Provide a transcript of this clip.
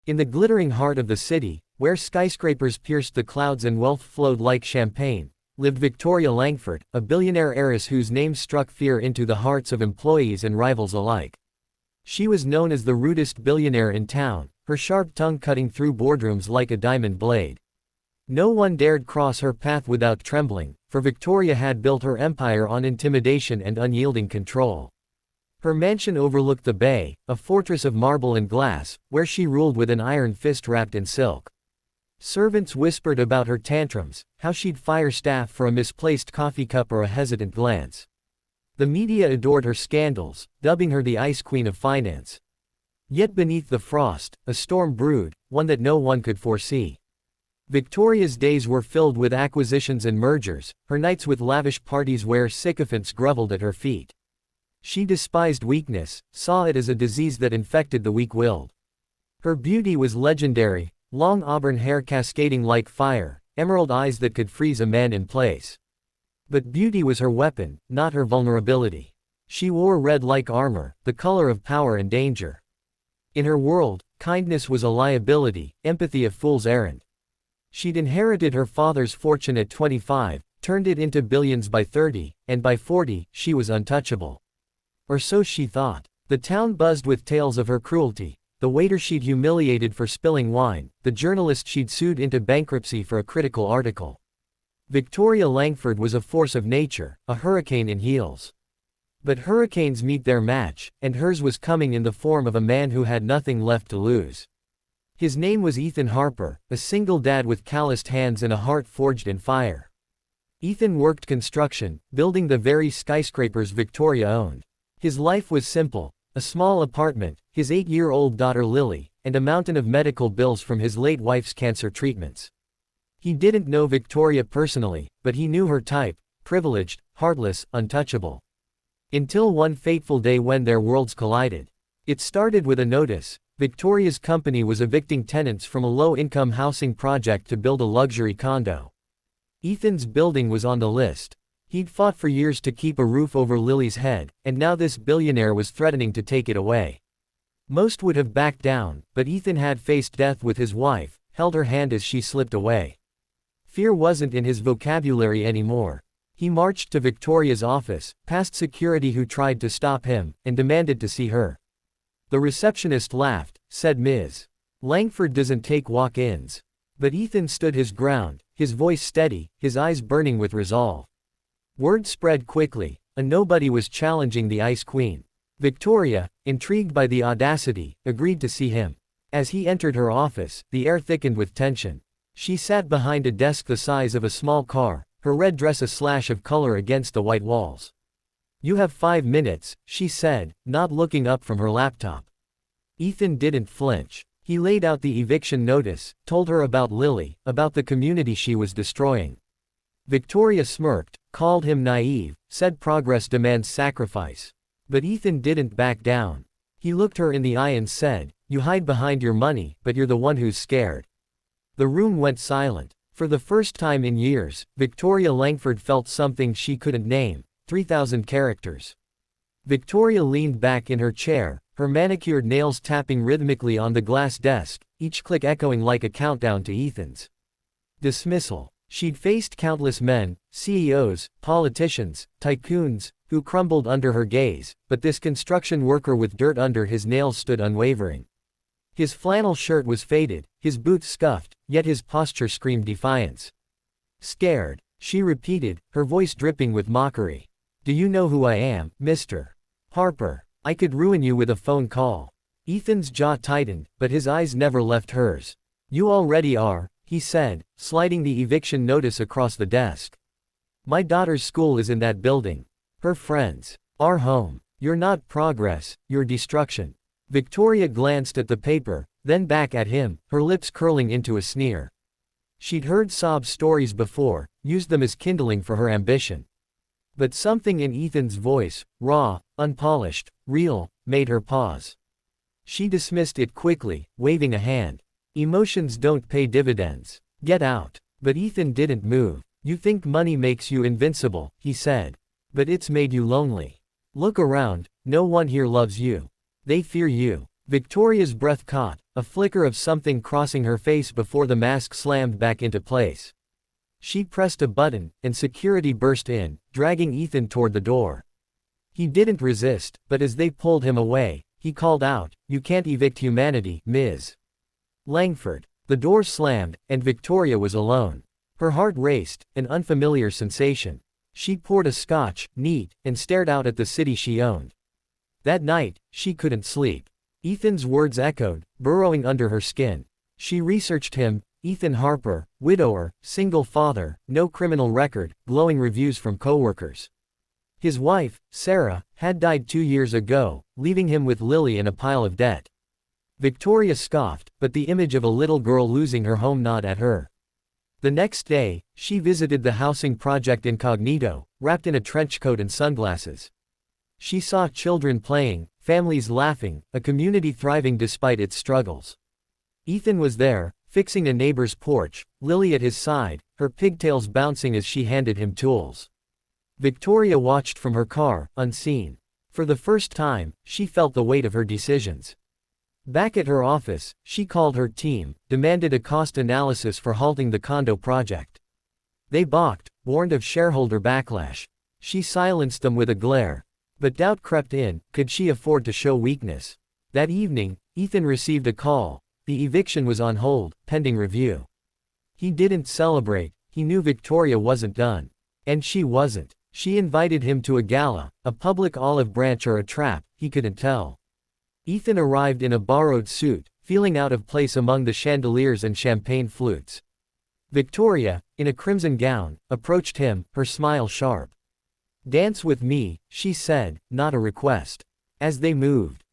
In the glittering heart of the city, where skyscrapers pierced the clouds and wealth flowed like champagne, lived Victoria Langford, a billionaire heiress whose name struck fear into the hearts of employees and rivals alike. She was known as the rudest billionaire in town, her sharp tongue cutting through boardrooms like a diamond blade. No one dared cross her path without trembling, for Victoria had built her empire on intimidation and unyielding control. Her mansion overlooked the bay, a fortress of marble and glass, where she ruled with an iron fist wrapped in silk. Servants whispered about her tantrums, how she'd fire staff for a misplaced coffee cup or a hesitant glance. The media adored her scandals, dubbing her the Ice Queen of Finance. Yet beneath the frost, a storm brewed, one that no one could foresee. Victoria's days were filled with acquisitions and mergers, her nights with lavish parties where sycophants groveled at her feet. She despised weakness, saw it as a disease that infected the weak-willed. Her beauty was legendary, long auburn hair cascading like fire, emerald eyes that could freeze a man in place. But beauty was her weapon, not her vulnerability. She wore red like armor, the color of power and danger. In her world, kindness was a liability, empathy a fool's errand. She'd inherited her father's fortune at 25, turned it into billions by 30, and by 40, she was untouchable. Or so she thought. The town buzzed with tales of her cruelty, the waiter she'd humiliated for spilling wine, the journalist she'd sued into bankruptcy for a critical article. Victoria Langford was a force of nature, a hurricane in heels. But hurricanes meet their match, and hers was coming in the form of a man who had nothing left to lose. His name was Ethan Harper, a single dad with calloused hands and a heart forged in fire. Ethan worked construction, building the very skyscrapers Victoria owned. His life was simple, a small apartment, his 8-year-old daughter Lily, and a mountain of medical bills from his late wife's cancer treatments. He didn't know Victoria personally, but he knew her type, privileged, heartless, untouchable. Until one fateful day when their worlds collided. It started with a notice. Victoria's company was evicting tenants from a low-income housing project to build a luxury condo. Ethan's building was on the list. He'd fought for years to keep a roof over Lily's head, and now this billionaire was threatening to take it away. Most would have backed down, but Ethan had faced death with his wife, held her hand as she slipped away. Fear wasn't in his vocabulary anymore. He marched to Victoria's office, past security who tried to stop him, and demanded to see her. The receptionist laughed, said Ms. Langford doesn't take walk-ins. But Ethan stood his ground, his voice steady, his eyes burning with resolve. Word spread quickly, a nobody was challenging the Ice Queen. Victoria, intrigued by the audacity, agreed to see him. As he entered her office, the air thickened with tension. She sat behind a desk the size of a small car, her red dress a slash of color against the white walls. "You have 5 minutes, she said, not looking up from her laptop. Ethan didn't flinch. He laid out the eviction notice, told her about Lily, about the community she was destroying. Victoria smirked, called him naive, said progress demands sacrifice. But Ethan didn't back down. He looked her in the eye and said, "You hide behind your money, but you're the one who's scared." The room went silent. For the first time in years, Victoria Langford felt something she couldn't name. 3,000 characters. Victoria leaned back in her chair, her manicured nails tapping rhythmically on the glass desk, each click echoing like a countdown to Ethan's dismissal. She'd faced countless men, CEOs, politicians, tycoons, who crumbled under her gaze, but this construction worker with dirt under his nails stood unwavering. His flannel shirt was faded, his boots scuffed, yet his posture screamed defiance. "Scared," she repeated, her voice dripping with mockery. "Do you know who I am, Mr. Harper? I could ruin you with a phone call." Ethan's jaw tightened, but his eyes never left hers. "You already are," he said, sliding the eviction notice across the desk. "My daughter's school is in that building. Her friends. Our home. You're not progress, you're destruction." Victoria glanced at the paper, then back at him, her lips curling into a sneer. She'd heard sob stories before, used them as kindling for her ambition. But something in Ethan's voice, raw, unpolished, real, made her pause. She dismissed it quickly, waving a hand. "Emotions don't pay dividends. Get out." But Ethan didn't move. "You think money makes you invincible," he said. "But it's made you lonely. Look around, no one here loves you. They fear you. Victoria's breath caught, a flicker of something crossing her face before the mask slammed back into place. She pressed a button, and security burst in, dragging Ethan toward the door. He didn't resist, but as they pulled him away, he called out, "You can't evict humanity, Ms. Langford." The door slammed, and Victoria was alone. Her heart raced, an unfamiliar sensation. She poured a scotch, neat, and stared out at the city she owned. That night, she couldn't sleep. Ethan's words echoed, burrowing under her skin. She researched him: Ethan Harper, widower, single father, no criminal record, glowing reviews from coworkers. His wife, Sarah, had died 2 years ago, leaving him with Lily and a pile of debt. Victoria scoffed, but the image of a little girl losing her home gnawed at her. The next day, she visited the housing project incognito, wrapped in a trench coat and sunglasses. She saw children playing, families laughing, a community thriving despite its struggles. Ethan was there, fixing a neighbor's porch, Lily at his side, her pigtails bouncing as she handed him tools. Victoria watched from her car, unseen. For the first time, she felt the weight of her decisions. Back at her office, she called her team, demanded a cost analysis for halting the condo project. They balked, warned of shareholder backlash. She silenced them with a glare. But doubt crept in: could she afford to show weakness? That evening, Ethan received a call. The eviction was on hold, pending review. He didn't celebrate. He knew Victoria wasn't done. And she wasn't. She invited him to a gala, a public olive branch or a trap, he couldn't tell. Ethan arrived in a borrowed suit, feeling out of place among the chandeliers and champagne flutes. Victoria, in a crimson gown, approached him, her smile sharp. "Dance with me," she said, not a request. As they moved,